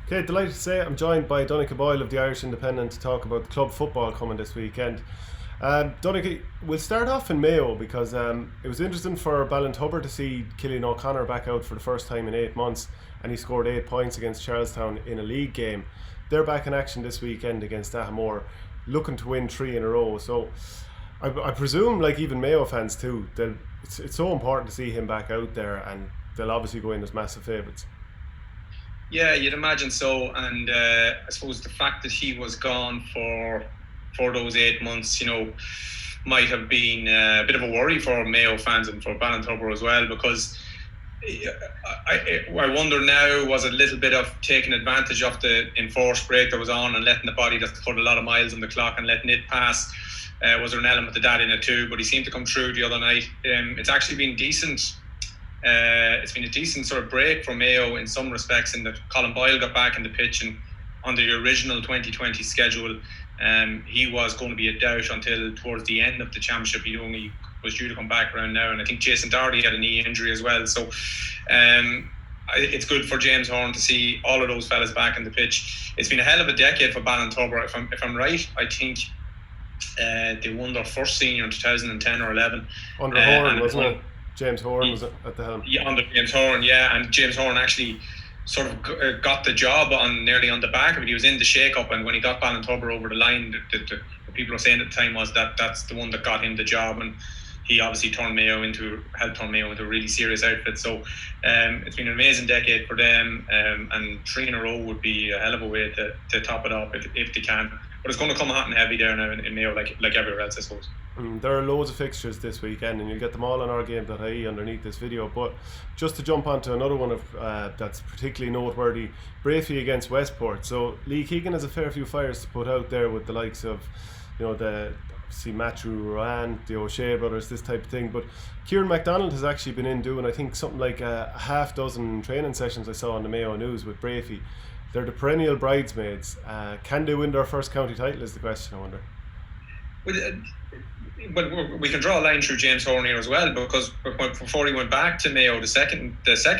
Okay, delighted to say I'm joined by Donnchadh Boyle of the Irish Independent to talk about the club football coming this weekend. Donnchadh, we'll start off in Mayo because it was interesting for Ballintubber to see Cillian O'Connor back out for the first time in 8 months, and he scored 8 points against Charlestown in a league game. They're back in action this weekend against Ahamore, looking to win 3 in a row. So I presume, like even Mayo fans too, it's so important to see him back out there, and they'll obviously go in as massive favourites. Yeah, you'd imagine so, and I suppose the fact that he was gone for those 8 months, might have been a bit of a worry for Mayo fans and for Ballintubber as well, because I wonder now, was it a little bit of taking advantage of the enforced break that was on and letting the body that's put a lot of miles on the clock and letting it pass? Was there an element of that in it too? But he seemed to come through the other night. It's actually been decent. It's been a decent sort of break for Mayo in some respects, in that Colin Boyle got back in the pitch, and on the original 2020 schedule, he was going to be a doubt until towards the end of the championship. He only was due to come back around now, and I think Jason Doherty had a knee injury as well. So it's good for James Horan to see all of those fellas back in the pitch. It's been a hell of a decade for Ballintubber. If I'm right, I think they won their first senior in 2010 or 11. Under Horan, wasn't it? James Horan was at the helm. Yeah, under James Horan, yeah. And James Horan actually sort of got the job nearly on the back of it. He was in the shake-up, and when he got Ballintubber over the line, what people were saying at the time was that's the one that got him the job, and he obviously helped turn Mayo into a really serious outfit. So it's been an amazing decade for them, and 3 in a row would be a hell of a way to top it up if they can. But it's going to come hot and heavy there now in Mayo, like everywhere else, I suppose. There are loads of fixtures this weekend, and you'll get them all on OurGame.ie underneath this video. But just to jump onto another one of that's particularly noteworthy, Breaffy against Westport. So Lee Keegan has a fair few fires to put out there with the likes of, Matthew Rowan, the O'Shea brothers, this type of thing. But Kieran MacDonald has actually been in doing, I think, something like a half dozen training sessions I saw on the Mayo News with Breaffy. They're the perennial bridesmaids. Can they win their first county title is the question, I wonder. But we can draw a line through James Horan here as well, because before he went back to Mayo the second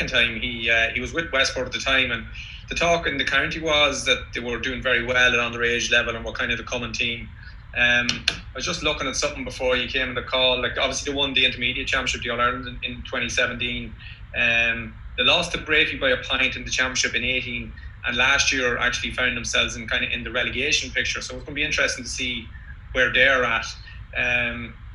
time, he was with Westport at the time, and the talk in the county was that they were doing very well at underage level and were kind of the common team. I was just looking at something before you came on the call. Like, obviously they won the intermediate championship, the All-Ireland in 2017. They lost to Breaffy by a point in the championship in 18, and last year actually found themselves in the relegation picture. So it's going to be interesting to see where they're at.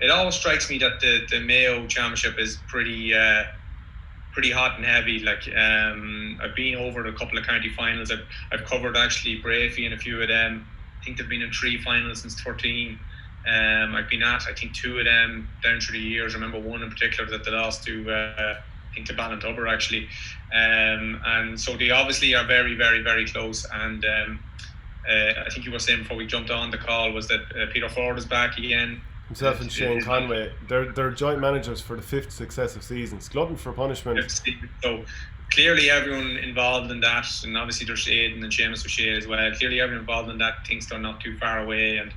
It always strikes me that the Mayo Championship is pretty hot and heavy. Like, I've been over a couple of county finals. I've covered actually Breaffy and a few of them. I think they've been in 3 finals since 13. I've been at, I think, 2 of them down through the years. I remember one in particular that they lost to, I think, to Ballintubber actually. And so they obviously are very, very, very close. And I think you were saying before we jumped on the call was that Peter Ford is back again. Himself and Shane Conway. They're joint managers for the 5th successive seasons. Glutton for punishment. So clearly everyone involved in that, and obviously there's Aidan and Seamus O'Shea as well. Clearly everyone involved in that thinks they're not too far away, and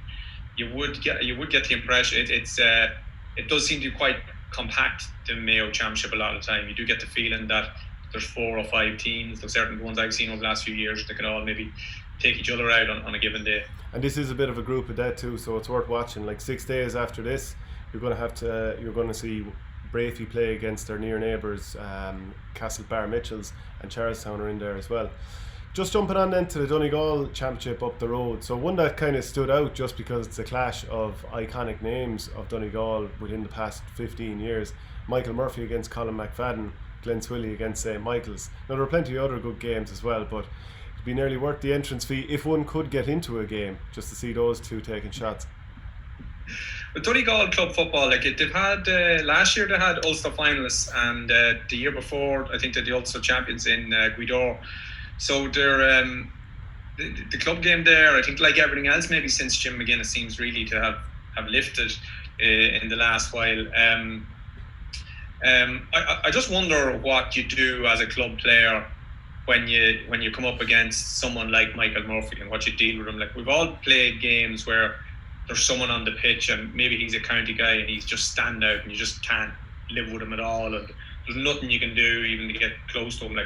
you would get the impression it does seem to be quite compact, the Mayo Championship, a lot of the time. You do get the feeling that there's 4 or 5 teams. There's certain ones I've seen over the last few years that can all maybe take each other out on a given day. And this is a bit of a group of death too, so it's worth watching. Like 6 days after this, you're going to see Breaffy play against their near neighbours, Castlebar Mitchells, and Charlestown are in there as well. Just jumping on then to the Donegal Championship up the road. So one that kind of stood out just because it's a clash of iconic names of Donegal within the past 15 years. Michael Murphy against Colin McFadden, Glen Swilly against St. Michael's. Now there are plenty of other good games as well, but be nearly worth the entrance fee if one could get into a game just to see those two taking shots. But Donegal club football, like they've had last year they had Ulster finalists, and the year before I think they're the Ulster champions in Guidor. So they're the club game there, I think, like everything else maybe since Jim McGuinness seems really to have lifted in the last while. I just wonder what you do as a club player when you come up against someone like Michael Murphy and what you deal with him. Like, we've all played games where there's someone on the pitch and maybe he's a county guy and he's just stand out and you just can't live with him at all, and there's nothing you can do even to get close to him. Like,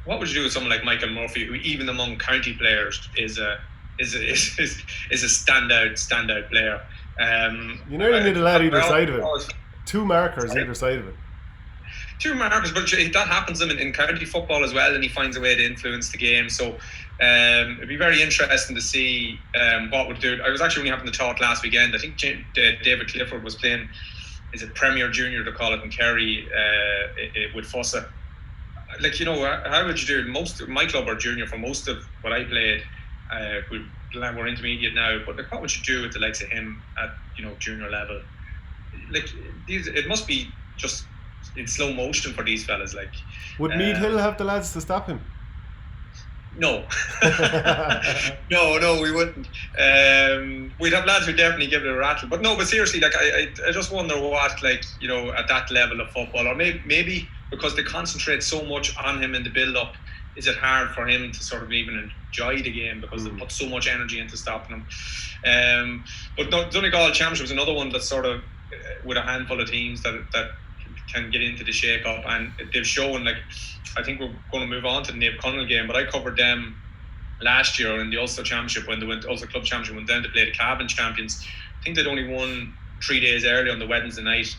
what would you do with someone like Michael Murphy, who even among county players is a standout player? You nearly need a lad either side of it. Two markers either side of it. Two markers, but that happens to him in county football as well, and he finds a way to influence the game. So it'd be very interesting to see what would do. I was actually only having the talk last weekend. I think David Clifford was playing, is it Premier Junior to call it, in Kerry with Fossa. Like, how would you do? Most of my club are junior for most of what I played. We're intermediate now, but like, what would you do with the likes of him at junior level? Like, it must be just in slow motion for these fellas. Like, would Meath Hill have the lads to stop him? No. no, we wouldn't. We'd have lads who definitely give it a rattle. But seriously, like, I just wonder what, like, at that level of football, or maybe because they concentrate so much on him in the build-up, is it hard for him to sort of even enjoy the game because they put so much energy into stopping him? But Donegal Championship was another one that's sort of with a handful of teams that can get into the shake-up, and they've shown, like, I think we're going to move on to the Naomh Conaill game, but I covered them last year in the Ulster Championship when they went, Ulster Club Championship, went down to play the Cavan champions. I think they'd only won 3 days early on the Wednesday night.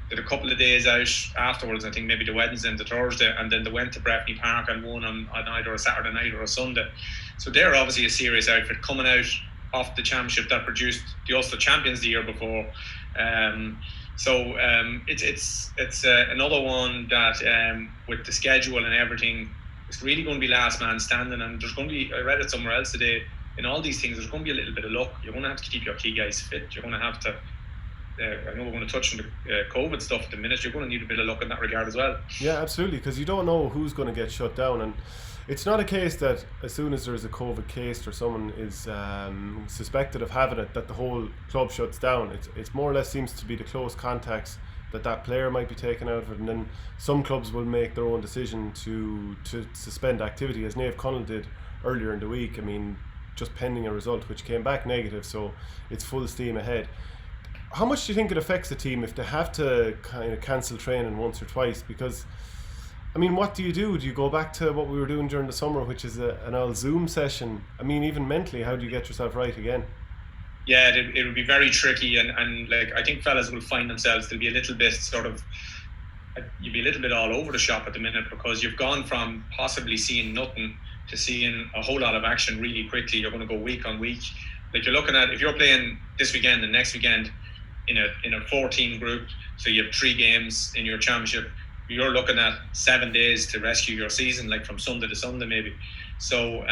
Did a couple of days out afterwards, I think maybe the Wednesday and the Thursday, and then they went to Breaffy Park and won on either a Saturday night or a Sunday. So they're obviously a serious outfit coming out off the championship that produced the Ulster champions the year before. So it's another one that with the schedule and everything, it's really going to be last man standing. And there's going to be, I read it somewhere else today, in all these things there's going to be a little bit of luck. You're going to have to keep your key guys fit. You're going to have to I know we're going to touch on the COVID stuff in a minute. You're going to need a bit of luck in that regard as well. Yeah, absolutely, because you don't know who's going to get shut down, and it's not a case that as soon as there's a COVID case or someone is suspected of having it, that the whole club shuts down. It's more or less seems to be the close contacts that player might be taken out of it, and then some clubs will make their own decision to suspend activity, as Naomh Conaill did earlier in the week. I mean, just pending a result which came back negative, so it's full steam ahead. How much do you think it affects the team if they have to kind of cancel training once or twice? Because, I mean, what do you do? Do you go back to what we were doing during the summer, which is an old Zoom session? I mean, even mentally, how do you get yourself right again? Yeah, it would be very tricky, and like, I think fellas will find themselves, they'll be a little bit sort of, you'll be a little bit all over the shop at the minute, because you've gone from possibly seeing nothing to seeing a whole lot of action really quickly. You're going to go week on week. Like, you're looking at, if you're playing this weekend and next weekend in a 14 group, so you have 3 games in your championship, you're looking at 7 days to rescue your season, like from Sunday to Sunday maybe. So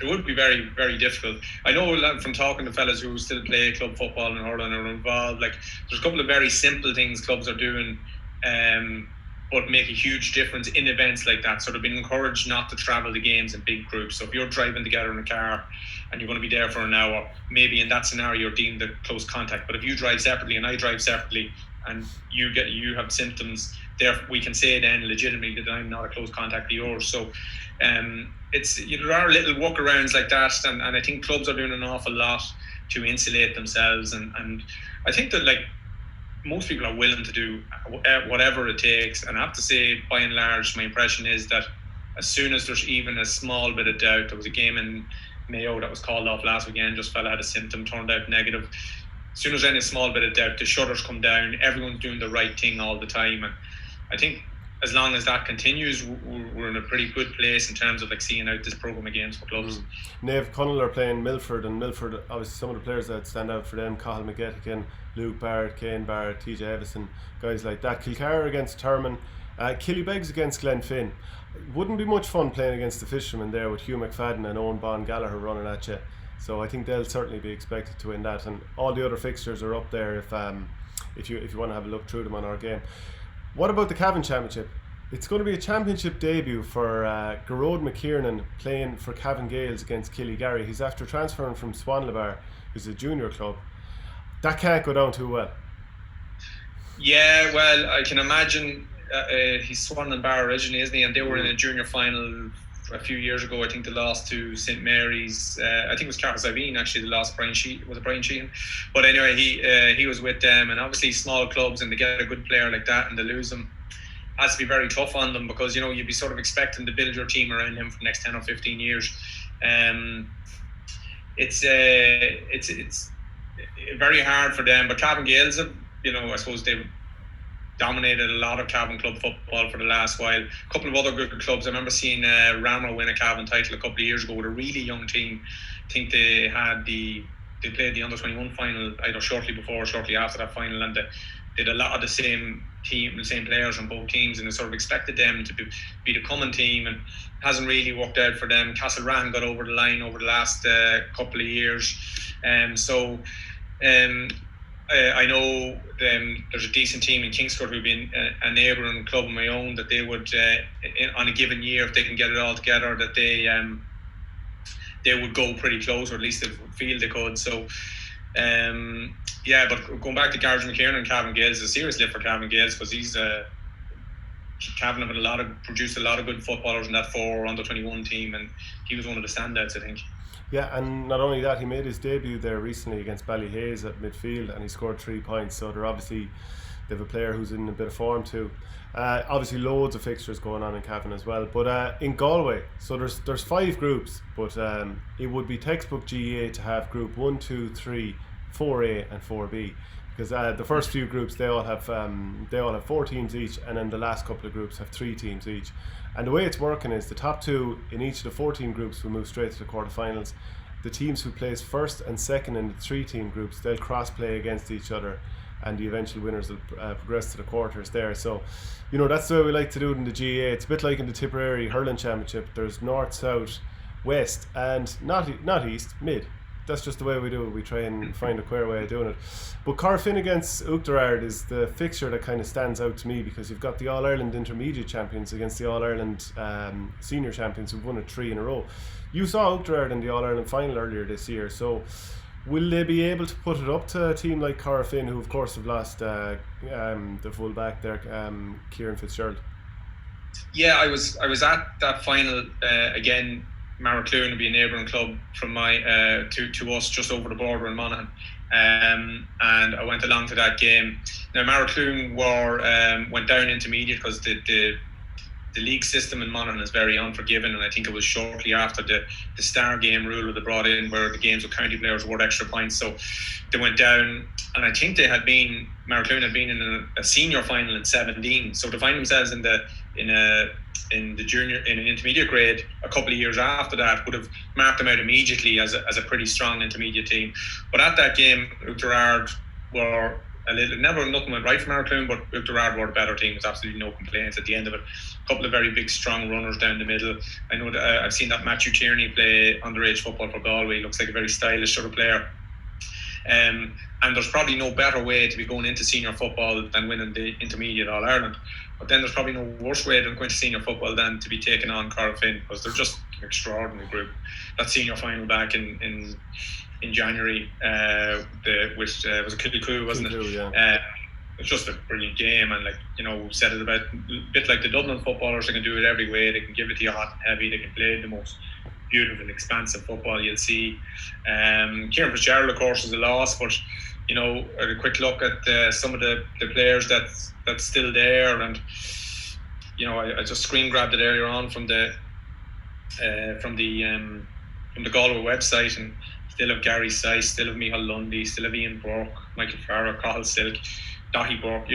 it would be very, very difficult. I know from talking to fellas who still play club football in hurling or involved, like, there's a couple of very simple things clubs are doing, but make a huge difference in events like that. So they've been encouraged not to travel the games in big groups. So if you're driving together in a car and you're going to be there for an hour, maybe in that scenario you're deemed a close contact. But if you drive separately and I drive separately and you have symptoms, there we can say then legitimately that I'm not a close contact to yours. So there are little workarounds like that, and I think clubs are doing an awful lot to insulate themselves, and I think that, like, most people are willing to do whatever it takes. And I have to say, by and large, my impression is that as soon as there's even a small bit of doubt, there was a game in Mayo that was called off last weekend, just fella had a symptom, turned out negative. As soon as there's any small bit of doubt, the shutters come down, everyone's doing the right thing all the time. And I think as long as that continues, we're in a pretty good place in terms of, like, seeing out this programme of games for clubs. Naomh Conaill are playing Milford, and Milford, obviously some of the players that stand out for them, Cathal McGettigan, Luke Barrett, Kane Barrett, TJ Evison, guys like that. Kilcara against Termon, Killybegs against Glenfin. Wouldn't be much fun playing against the Fishermen there with Hugh McFadden and Owen Bon Gallagher running at you. So I think they'll certainly be expected to win that, and all the other fixtures are up there if you want to have a look through them on our game. What about the Cavan Championship? It's going to be a championship debut for Garrod McKiernan playing for Cavan Gales against Kildare. He's after transferring from Swanlabar, who's a junior club. That can't go down too well. Yeah, well, I can imagine. He's Swanlabar originally, isn't he? And they were in a junior final a few years ago. I think they lost to St Mary's. I think it was Carcasavine actually. They lost Brian Sheehan. But anyway, he was with them, and obviously small clubs, and they get a good player like that and they lose him. has to be very tough on them, because you'd be sort of expecting to build your team around him for the next 10 or 15 years. It's very hard for them. But Cavan Gaels have, I suppose they've dominated a lot of Cavan club football for the last while. A couple of other good clubs. I remember seeing Ramrow win a Cavan title a couple of years ago with a really young team. I think they played the under-21 final either shortly before or shortly after that final, and they did a lot of the same players on both teams, and they sort of expected them to be the common team, and hasn't really worked out for them. Castleran got over the line over the last couple of years, I know there's a decent team in Kingscourt who've been a neighbouring club of my own, that they would on a given year, if they can get it all together, that they would go pretty close, or at least they feel they could. So but going back to Garage McKiernan and Cavan Gaels, a serious lift for Cavan Gaels, because he's Cavan have produced a lot of good footballers in that 4 under-21 team, and he was one of the standouts, I think. Yeah, and not only that, he made his debut there recently against Ballyhaise at midfield, and he scored 3 points. So they have a player who's in a bit of form too. Obviously loads of fixtures going on in Cavan as well, but in Galway, so there's 5 groups, but it would be textbook GEA to have group 1, 2, 3, 4A and 4B, because the first few groups they all have 4 teams each, and then the last couple of groups have 3 teams each. And the way it's working is the top 2 in each of the 14 groups will move straight to the quarterfinals. The teams who place first and second in the 3-team groups, they'll cross play against each other, and the eventual winners will progress to the quarters there. So that's the way we like to do it in the GAA. It's a bit like in the Tipperary Hurling Championship. There's north, south, west, and not east, mid. That's just the way we do it. We try and find a queer way of doing it. But Corofin against Uachtarard is the fixture that kind of stands out to me, because you've got the All-Ireland Intermediate champions against the All-Ireland Senior champions who've won it 3 in a row. You saw Uachtarard in the All-Ireland final earlier this year, so will they be able to put it up to a team like Corofin, who of course have lost the full back there, Kieran Fitzgerald? Yeah, I was at that final again. Maracloon would be a neighbouring club from to us, just over the border in Monaghan, and I went along to that game. Now Maracloon went down intermediate because the league system in Monaghan is very unforgiving, and I think it was shortly after the star game rule that they brought in, where the games with county players worth extra points, so they went down. And I think Maracloon had been in a senior final in 17, so to find themselves in an intermediate grade a couple of years after that would have marked them out immediately as a pretty strong intermediate team. But at that game, Uachtarard were nothing went right for Maracloon, but Uachtarard were the better team. There's absolutely no complaints at the end of it. A couple of very big, strong runners down the middle. I know that I've seen that Matthew Tierney play underage football for Galway. He looks like a very stylish sort of player. And there's probably no better way to be going into senior football than winning the intermediate All-Ireland. But then there's probably no worse way than going to senior football than to be taking on Corofin, because they're just an extraordinary group. That senior final back in January, which was a Kildare, wasn't it? Yeah. It's just a brilliant game, and we said it about a bit like the Dublin footballers. They can do it every way. They can give it to you hot and heavy. They can play the most beautiful, expansive football you'll see. Kieran Fitzgerald, of course, is a loss, but a quick look at some of the players that's still there, and I just screen grabbed it earlier on from the Galway website, and still have Gary Syce, still have Michael Lundy, still have Ian Burke, Michael Farrell, Cathal Silk, Dahi Burke.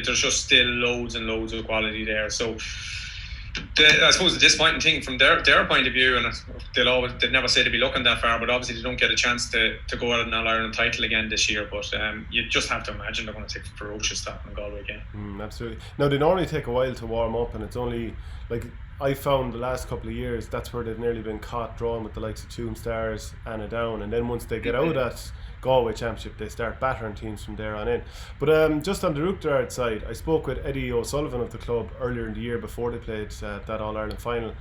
There's just still loads and loads of quality there. So I suppose the disappointing thing from their point of view, and they'd never say to be looking that far, but obviously they don't get a chance to go out an All-Ireland title again this year. But you just have to imagine they're going to take a ferocious stop in Galway again. Absolutely. Now, they normally take a while to warm up, and it's only I found the last couple of years that's where they've nearly been caught drawing with the likes of Toon Stars and a Down, and then once they get out at Galway Championship, they start battering teams from there on in. But just on the Uachtarard side, I spoke with Eddie O'Sullivan of the club earlier in the year before they played that All-Ireland final,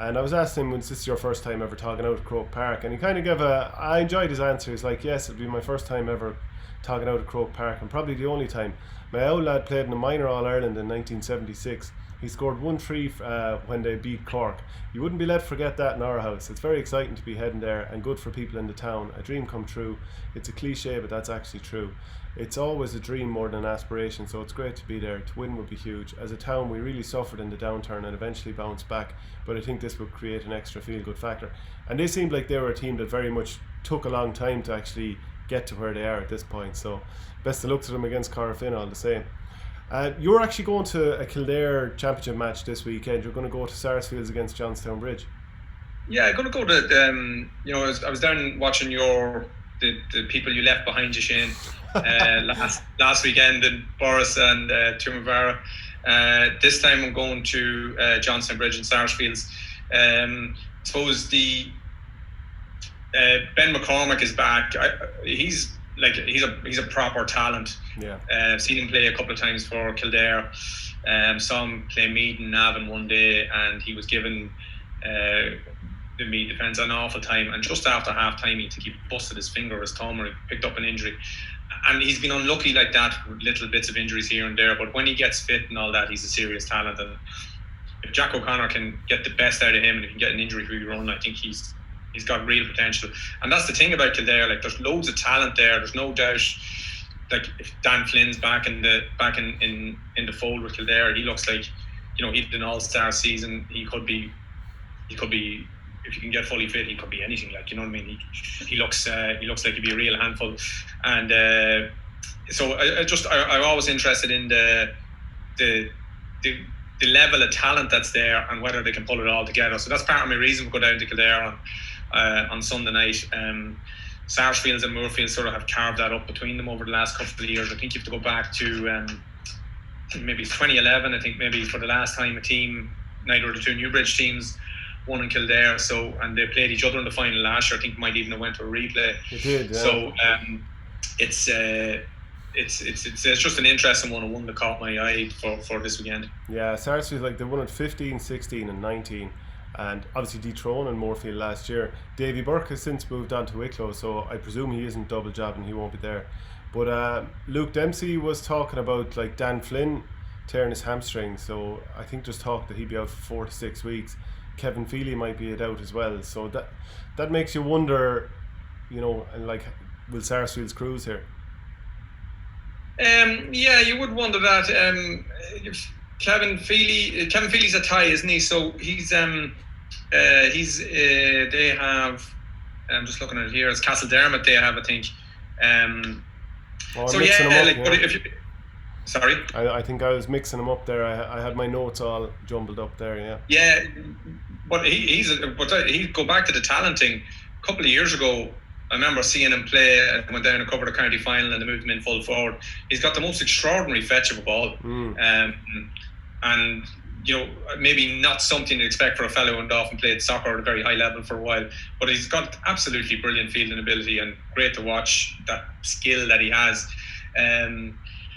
and I was asking him, was this your first time ever talking out at Croke Park? And he kind of I enjoyed his answer. He's like, yes, it'll be my first time ever talking out at Croke Park, and probably the only time. My old lad played in the minor All-Ireland in 1976. He scored 1-3 when they beat Cork. You wouldn't be let forget that in our house. It's very exciting to be heading there and good for people in the town. A dream come true. It's a cliche, but that's actually true. It's always a dream more than an aspiration, so it's great to be there. To win would be huge. As a town, we really suffered in the downturn and eventually bounced back, but I think this would create an extra feel-good factor. And they seemed like they were a team that very much took a long time to actually get to where they are at this point, so best of luck to them against Corofin all the same. You're actually going to a Kildare championship match this weekend. You're going to go to Sarsfields against Johnstown Bridge. Yeah, I'm going to go to I was down watching the people you left behind you, Shane, last weekend in Boris and Tumavara. This time I'm going to Johnstown Bridge and Sarsfields. I suppose Ben McCormack is back. He's a proper talent. Yeah. I've seen him play a couple of times for Kildare. Saw him play Meath and Navan one day, and he was given the Meath defence an awful time. And just after half time, I think he busted his finger or his thumb, or he picked up an injury. And he's been unlucky like that, with little bits of injuries here and there. But when he gets fit and all that, he's a serious talent. And if Jack O'Connor can get the best out of him, and if he can get an injury-free run, I think he's got real potential. And that's the thing about Kildare, like there's loads of talent there. There's no doubt, like if Dan Flynn's back in the fold with Kildare, he looks like, he did an all-star season. He could be if you can get fully fit, he could be anything, like, you know what I mean. He looks like he'd be a real handful. And so I'm always interested in the level of talent that's there and whether they can pull it all together. So that's part of my reason to go down to Kildare on Sunday night. Sarsfields and Moorfields sort of have carved that up between them over the last couple of years. I think you have to go back to maybe 2011. I think maybe for the last time a team, neither of the two Newbridge teams, won in Kildare. So, and they played each other in the final last year. I think might even have went to a replay. It did. Yeah. So it's just an interesting one that caught my eye for this weekend. Yeah, Sarsfields, like they won it 15, 16 and 19, and obviously dethroning Moorfield last year. Davy Burke has since moved on to Wicklow, so I presume he isn't double jobbing, he won't be there. But Luke Dempsey was talking about like Dan Flynn tearing his hamstring, so I think there's talk that he'd be out for 4 to 6 weeks. Kevin Feely might be out as well, so that makes you wonder, and like, will Sarsfields cruise here? Yeah, you would wonder that. Kevin Feely's a tie, isn't he? So he's they have. I'm just looking at it here. It's Castledermot they have, I think. So yeah, but if you. Sorry. I think I was mixing them up there. I had my notes all jumbled up there. Yeah. Yeah, but he go back to the talent thing. A couple of years ago, I remember seeing him play. I went down and covered a county final, and they moved him in full forward. He's got the most extraordinary fetch of a ball, and maybe not something to expect for a fellow who often played soccer at a very high level for a while. But he's got absolutely brilliant fielding ability and great to watch that skill that he has.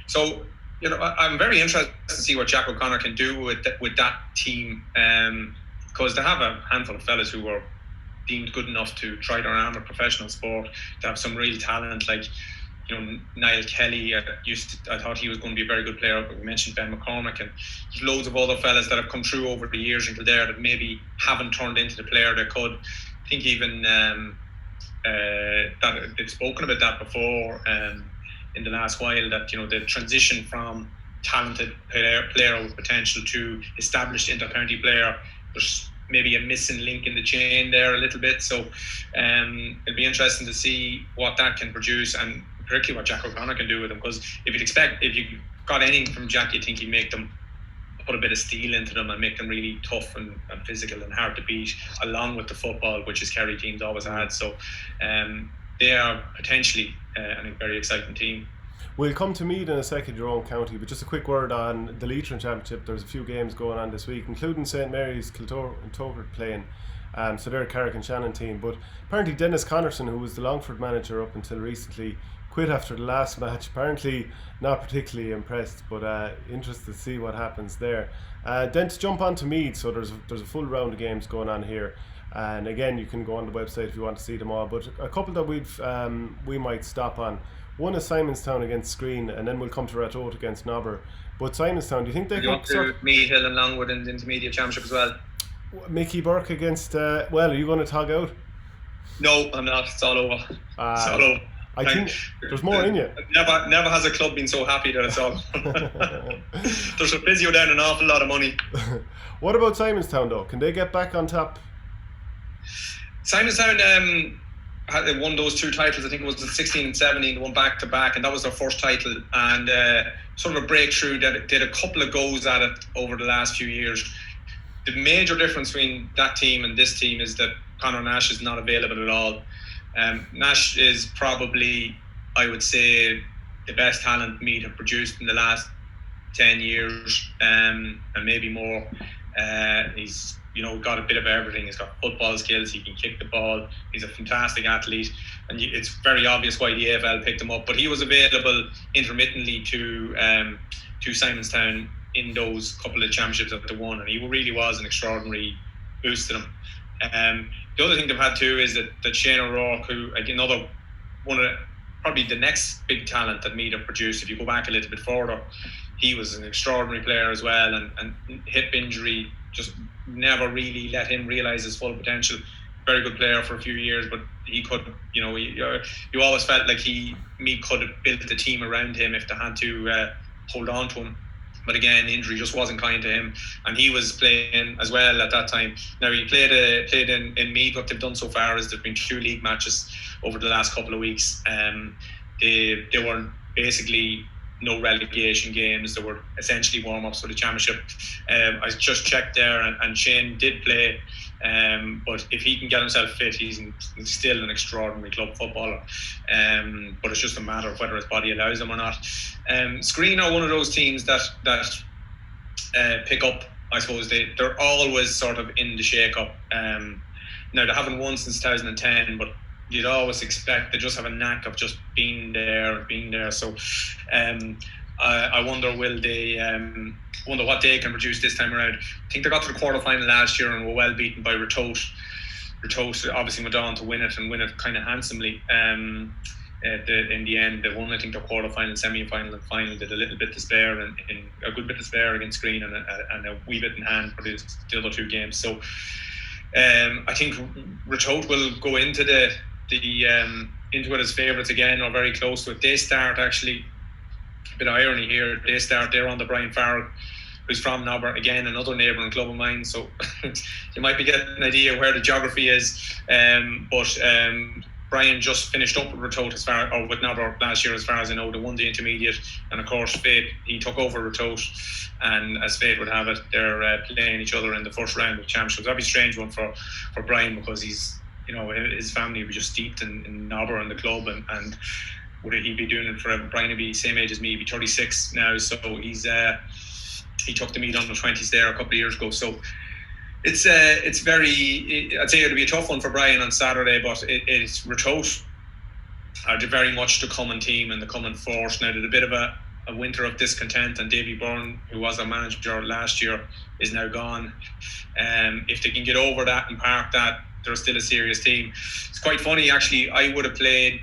So. I'm very interested to see what Jack O'Connor can do with that team, because they have a handful of fellas who were deemed good enough to try their arm at professional sport. They have some real talent, like Niall Kelly. I thought he was going to be a very good player, but we mentioned Ben McCormack, and there's loads of other fellas that have come through over the years in Kildare that maybe haven't turned into the player they could. I think even that they've spoken about that before. In the last while, that the transition from talented player with potential to established inter-county player, there's maybe a missing link in the chain there a little bit. So it'll be interesting to see what that can produce, and particularly what Jack O'Connor can do with them. Because if you got anything from Jack, you think he'd make them put a bit of steel into them and make them really tough and physical and hard to beat, along with the football, which his Kerry teams always had. So they are potentially a very exciting team. We'll come to Meath in a second, your own county, but just a quick word on the Leitrim Championship. There's a few games going on this week, including St Mary's, Kildare and Togher playing. So they're a Carrick and Shannon team. But apparently Dennis Connerson, who was the Longford manager up until recently, quit after the last match. Apparently not particularly impressed, but interested to see what happens there. Then to jump on to Meath, so there's a full round of games going on here. And again, you can go on the website if you want to see them all. But a couple that we might stop on. One is Simonstown against Screen, and then we'll come to Ratoath against Nobber. But Simonstown, do you think they You can want to Meath, Hill and Longwood in the intermediate championship as well? Mickey Burke against well, are you going to tug out? No, I'm not. It's all over. It's all over. I think there's more in you. Never has a club been so happy that it's all. There's a physio down an awful lot of money. What about Simonstown though? Can they get back on top? Simonstown had won those 2 titles. I think it was the 16 and 17. They won back to back, and that was their first title. And sort of a breakthrough. That did a couple of goes at it over the last few years. The major difference between that team and this team is that Conor Nash is not available at all. Nash is probably, I would say, the best talent Meath have produced in the last 10 years, and maybe more. He's got a bit of everything. He's got football skills. He can kick the ball. He's a fantastic athlete, and it's very obvious why the AFL picked him up. But he was available intermittently to Simonstown in those couple of championships that they won, and he really was an extraordinary boost to them. The other thing they've had too is that Shane O'Rourke, who another one of probably the next big talent that Meath have produced. If you go back a little bit further, he was an extraordinary player as well, and hip injury just never really let him realise his full potential. Very good player for a few years, but he could, you always felt like Meath could have built the team around him if they had to hold on to him. But again, injury just wasn't kind to him, and he was playing as well at that time. Now he played in Meath. What they've done so far is there've been 2 league matches over the last couple of weeks. They were basically no relegation games. They were essentially warm-ups for the championship. I just checked there, and Shane did play. But if he can get himself fit, he's still an extraordinary club footballer. But it's just a matter of whether his body allows him or not. Screen are one of those teams that pick up. I suppose they're always sort of in the shake-up. Now they haven't won since 2010, but you'd always expect they just have a knack of just being there. So I wonder will they wonder what they can produce this time around. I think they got to the quarter-final last year and were well beaten by Ratoath. Ratoath obviously went on to win it kind of handsomely. In the end, they won, I think, their quarter-final, semi-final and final. Did a little bit to spare, and a good bit to spare against Green, and a wee bit in hand for the other 2 games. So I think Ratoath will go into into it as favourites again, or very close to it. They start, actually, a bit of irony here, they're on the Brian Farrell, who's from Nobber, again another neighbouring club of mine, so you might be getting an idea where the geography is. But Brian just finished up with Ratoath with Nobber last year, as far as I know. They won the intermediate, and of course he took over Ratoath, and as fate would have it, they're playing each other in the first round of championships. That'd be a strange one for Brian, because he's, his family would be just steeped in Nobber and the club, and would he be doing it forever? Brian would be same age as me, he'd be 36 now, so he took the Meath under 20s there a couple of years ago. So it's very, I'd say it'll be a tough one for Brian on Saturday, but it's Ratoath are very much the common team and the common force. Now there's a bit of a winter of discontent, and Davy Byrne, who was our manager last year, is now gone. If they can get over that and park that, they're still a serious team. It's quite funny, actually. I would have played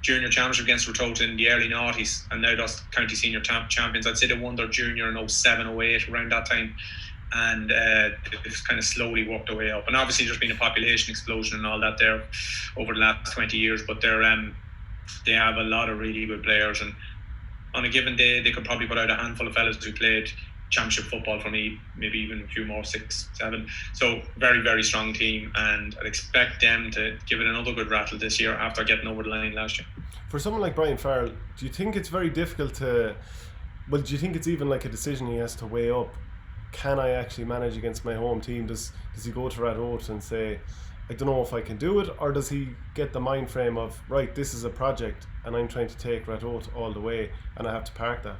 junior championship against Ratoath in the early noughties, and now that's county senior champions. I'd say they won their junior in 07, 08, around that time, and it's kind of slowly worked their way up. And obviously there's been a population explosion and all that there over the last 20 years, but they have a lot of really good players, and on a given day they could probably put out a handful of fellas who played championship football for me, maybe even a few more, 6, 7. So very, very strong team, and I'd expect them to give it another good rattle this year after getting over the line last year. For someone like Brian Farrell, do you think it's very difficult do you think it's even like a decision he has to weigh up? Can I actually manage against my home team? Does he go to Ratoath and say, I don't know if I can do it, or does he get the mind frame of, right, this is a project and I'm trying to take Ratoath all the way and I have to park that?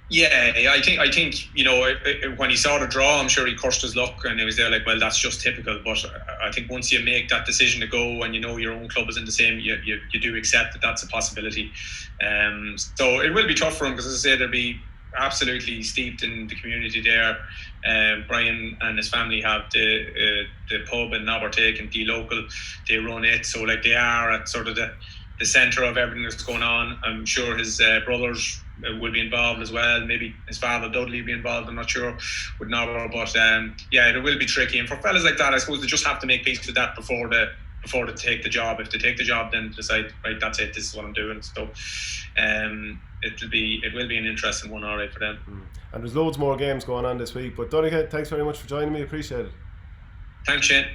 Yeah, I think when he saw the draw, I'm sure he cursed his luck, and he was there like, well, that's just typical. But I think once you make that decision to go, and your own club is in the same, you do accept that that's a possibility. So it will be tough for him, because, as I say, they'll be absolutely steeped in the community there. Brian and his family have the pub in Nobber and D Local. They run it, so like they are at sort of the the centre of everything that's going on. I'm sure his brothers will be involved as well. Maybe his father Dudley will be involved. I'm not sure with Nobber, but it will be tricky. And for fellas like that, I suppose they just have to make peace with that before they take the job. If they take the job, then decide, right, that's it. This is what I'm doing. So it will be an interesting one, all right, for them. And there's loads more games going on this week. But Donegal, thanks very much for joining me. Appreciate it. Thanks, Shane.